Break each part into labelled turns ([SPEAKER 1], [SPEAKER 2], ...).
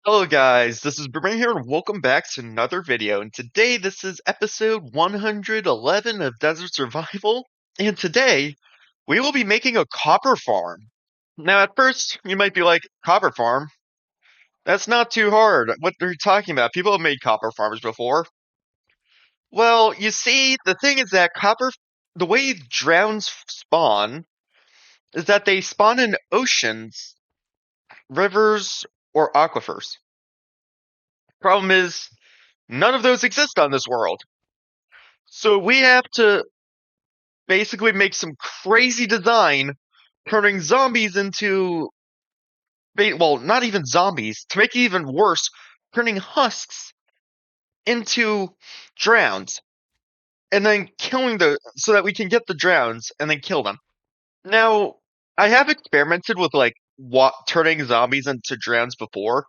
[SPEAKER 1] Hello guys, this is Boomerang here and welcome back to another video. And today this is episode 111 of Desert Survival. And today we will be making a copper farm. Now at first you might be like, copper farm? That's not too hard. What are you talking about? People have made copper farms before. Well, you see, the thing is that the way drowns spawn is that they spawn in oceans, rivers, or aquifers. Problem is, none of those exist on this world. So we have to basically make some crazy design, turning zombies into, well, not even zombies, to make it even worse, turning husks into drowns, and then so that we can get the drowns and then kill them. Now, I have experimented with like turning zombies into drowns before.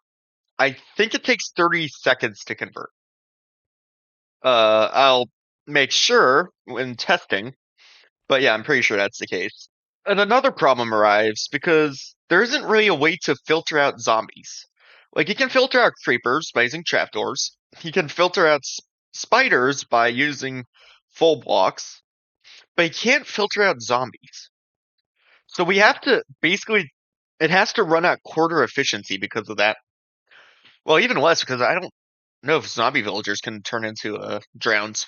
[SPEAKER 1] I think it takes 30 seconds to convert. I'll make sure when testing. But yeah, I'm pretty sure that's the case. And another problem arrives because there isn't really a way to filter out zombies. Like, you can filter out creepers by using trapdoors, you can filter out spiders by using full blocks, but you can't filter out zombies. So we have to basically, it has to run at quarter efficiency because of that. Well, even less because I don't know if zombie villagers can turn into drowns.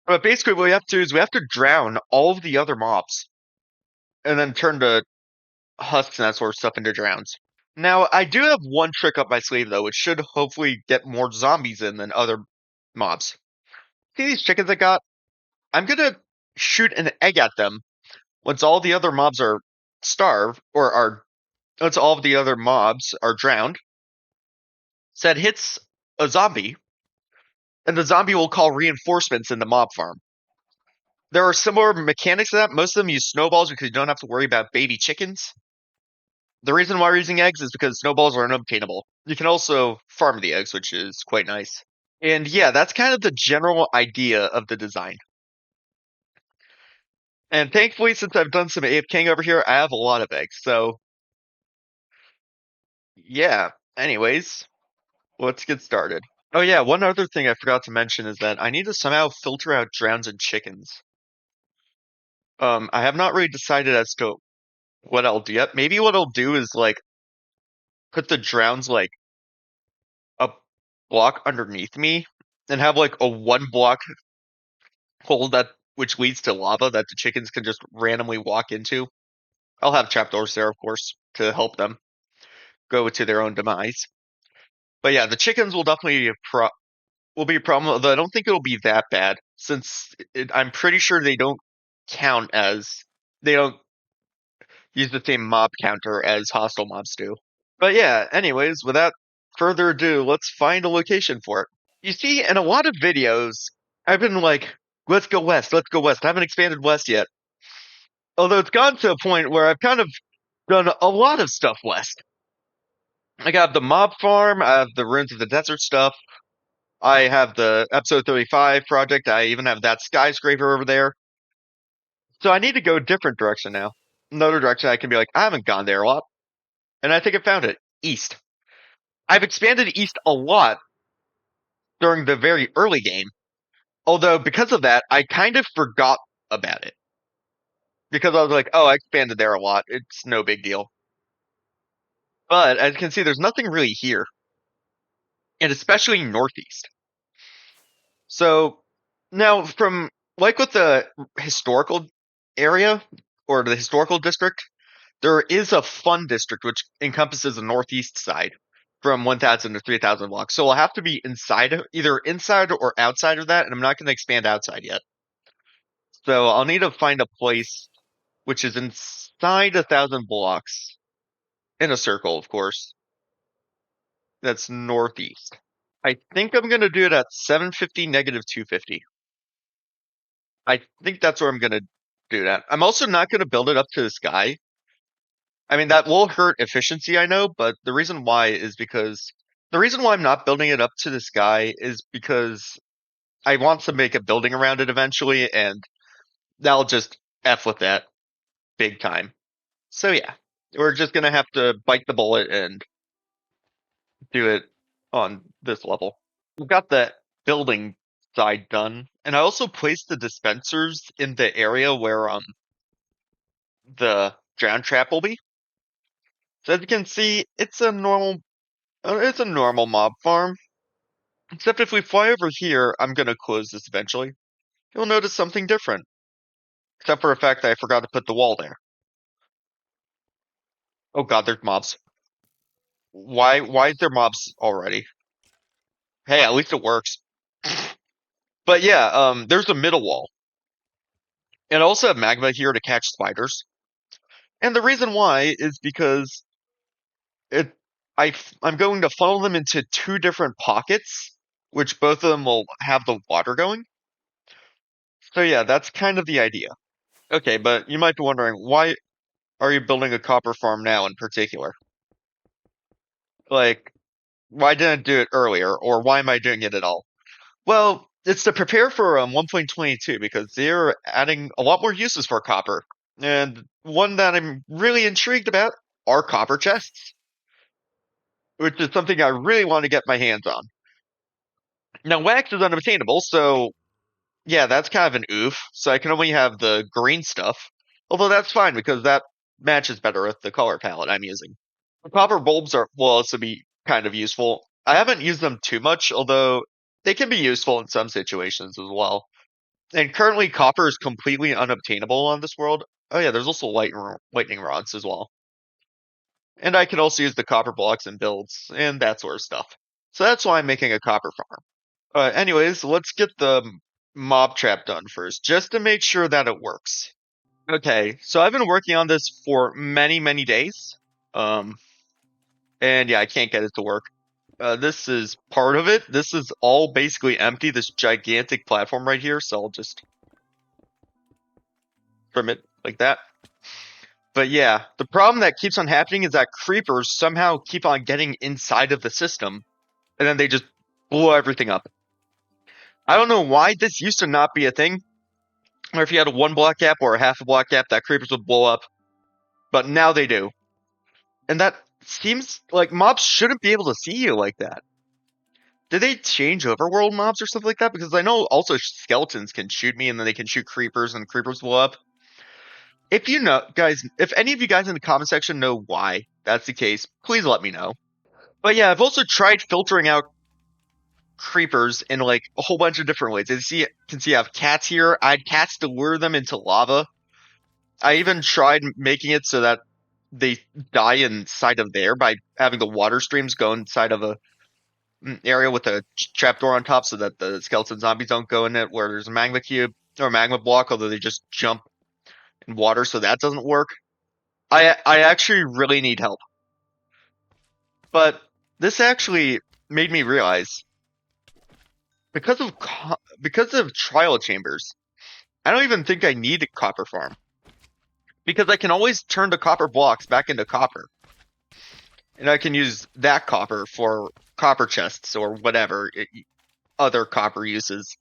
[SPEAKER 1] But basically, what we have to do is we have to drown all of the other mobs and then turn the husks and that sort of stuff into drowns. Now, I do have one trick up my sleeve, though, which should hopefully get more zombies in than other mobs. See these chickens I got? I'm gonna shoot an egg at them once all the other mobs are starved, once all of the other mobs are drowned. So that hits a zombie, and the zombie will call reinforcements in the mob farm. There are similar mechanics to that. Most of them use snowballs because you don't have to worry about baby chickens. The reason why we're using eggs is because snowballs are unobtainable. You can also farm the eggs, which is quite nice. And yeah, that's kind of the general idea of the design. And thankfully, since I've done some AFKing over here, I have a lot of eggs. So yeah, anyways, let's get started. Oh yeah, one other thing I forgot to mention is that I need to somehow filter out drowns and chickens. I have not really decided as to what I'll do yet. Maybe what I'll do is like put the drowns like a block underneath me and have like a one block hole that which leads to lava that the chickens can just randomly walk into. I'll have trapdoors there, of course, to help them go to their own demise. But yeah, the chickens will definitely be will be a problem. Although I don't think it'll be that bad, since I'm pretty sure they don't use the same mob counter as hostile mobs do. But yeah, anyways, without further ado, let's find a location for it. You see, in a lot of videos, I've been like, let's go west, let's go west. I haven't expanded west yet. Although it's gotten to a point where I've kind of done a lot of stuff west. I got the mob farm, I have the ruins of the desert stuff, I have the episode 35 project, I even have that skyscraper over there. So I need to go a different direction now. Another direction I can be like, I haven't gone there a lot. And I think I found it. East. I've expanded east a lot during the very early game. Although because of that, I kind of forgot about it. Because I was like, oh, I expanded there a lot. It's no big deal. But as you can see, there's nothing really here. And especially northeast. So now from like with the historical area or the historical district, there is a fun district which encompasses the northeast side from 1,000 to 3,000 blocks. So we'll have to be either inside or outside of that, and I'm not going to expand outside yet. So I'll need to find a place which is inside 1,000 blocks in a circle, of course. That's northeast. I think I'm going to do it at 750, negative 250. I think that's where I'm going to do that. I'm also not going to build it up to the sky. I mean, that will hurt efficiency, I know, but the reason why I'm not building it up to the sky is because I want to make a building around it eventually, and that'll just F with that big time. So yeah, we're just gonna have to bite the bullet and do it on this level. We've got the building side done, and I also placed the dispensers in the area where the drown trap will be. So as you can see, it's a normal mob farm. Except if we fly over here, I'm gonna close this eventually. You'll notice something different. Except for the fact that I forgot to put the wall there. Oh god, there's mobs. Why is there mobs already? Hey, at least it works. But yeah, there's a middle wall. And I also have magma here to catch spiders. And the reason why is because it I'm going to funnel them into two different pockets, which both of them will have the water going. So yeah, that's kind of the idea. Okay, but you might be wondering, why are you building a copper farm now in particular? Like, why didn't I do it earlier, or why am I doing it at all? Well, it's to prepare for 1.22 because they're adding a lot more uses for copper. And one that I'm really intrigued about are copper chests, which is something I really want to get my hands on. Now, wax is unobtainable, so yeah, that's kind of an oof. So I can only have the green stuff. Although that's fine because that matches better with the color palette I'm using. Copper bulbs will also be kind of useful. I haven't used them too much, although they can be useful in some situations as well. And currently, copper is completely unobtainable on this world. Oh yeah, there's also lightning rods as well. And I can also use the copper blocks in builds and that sort of stuff. So that's why I'm making a copper farm. Anyways, let's get the mob trap done first, just to make sure that it works. Okay, so I've been working on this for many, many days. Um, and yeah, I can't get it to work. This is part of it. This is all basically empty, this gigantic platform right here, so I'll just trim it like that. But yeah, the problem that keeps on happening is that creepers somehow keep on getting inside of the system, and then they just blow everything up. I don't know why this used to not be a thing, or if you had a one block gap or a half a block gap, that creepers would blow up. But now they do. And that seems like mobs shouldn't be able to see you like that. Did they change overworld mobs or something like that? Because I know also skeletons can shoot me and then they can shoot creepers and creepers blow up. If you know, guys, if any of you guys in the comment section know why that's the case, please let me know. But yeah, I've also tried filtering out creepers in like a whole bunch of different ways. As you can see, I have cats here. I had cats to lure them into lava. I even tried making it so that they die inside of there by having the water streams go inside of a area with a trapdoor on top so that the skeleton zombies don't go in it where there's a magma cube or a magma block, although they just jump in water, so that doesn't work. I actually really need help. But this actually made me realize because of trial chambers, I don't even think I need a copper farm because I can always turn the copper blocks back into copper. And I can use that copper for copper chests or whatever other copper uses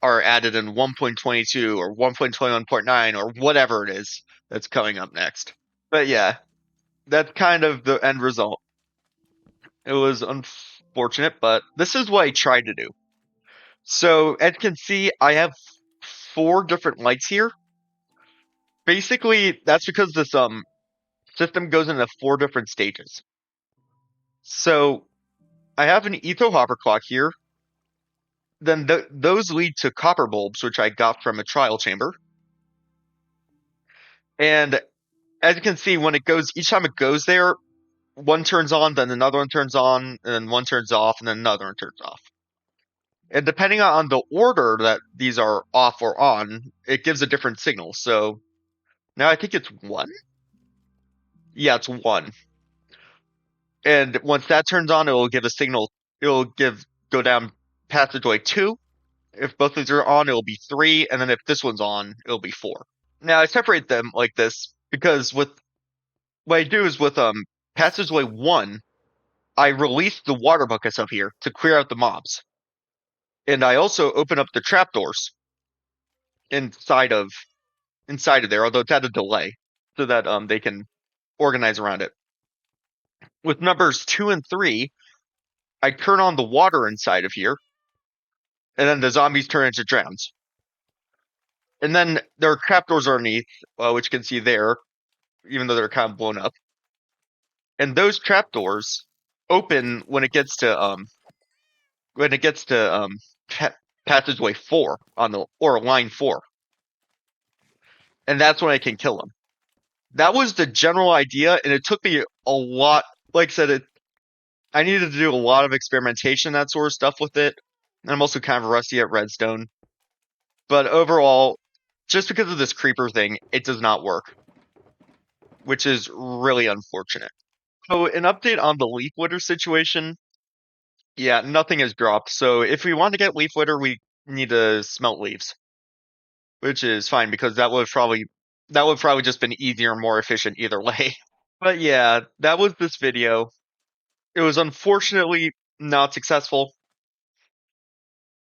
[SPEAKER 1] are added in 1.22 or 1.21.9 or whatever it is that's coming up next. But yeah, that's kind of the end result. It was unfortunate, but this is what I tried to do. So as you can see, I have 4 different lights here. Basically, that's because this system goes into 4 different stages. So I have an etho hopper clock here. Then those lead to copper bulbs, which I got from a trial chamber. And as you can see, when it goes, each time it goes there, one turns on, then another one turns on, and then one turns off, and then another one turns off. And depending on the order that these are off or on, it gives a different signal. So now I think it's 1. Yeah, it's 1. And once that turns on, it will give a signal. It will go down passageway 2. If both of these are on, it will be 3, and then if this one's on, it'll be 4. Now I separate them like this because with what I do is with passageway 1, I release the water buckets up here to clear out the mobs. And I also open up the trapdoors inside of there, although it's at a delay, so that they can organize around it. With numbers 2 and 3, I turn on the water inside of here, and then the zombies turn into drowns. And then there are trapdoors underneath, which you can see there, even though they're kind of blown up. And those trapdoors open when it gets to pa passageway 4 on the or line 4, and that's when I can kill them. That was the general idea, and it took me a lot. Like I said, I needed to do a lot of experimentation, that sort of stuff with it. And I'm also kind of rusty at redstone. But overall, just because of this creeper thing, it does not work, which is really unfortunate. So, an update on the leaf litter situation. Yeah, nothing has dropped. So, if we want to get leaf litter, we need to smelt leaves, which is fine because that would probably just been easier and more efficient either way. But yeah, that was this video. It was unfortunately not successful,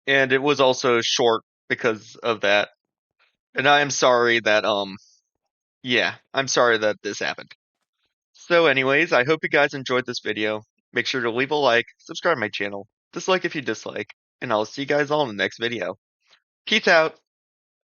[SPEAKER 1] and it was also short because of that. And I am sorry that yeah, I'm sorry that this happened. So anyways, I hope you guys enjoyed this video. Make sure to leave a like, subscribe to my channel, dislike if you dislike, and I'll see you guys all in the next video. Peace out!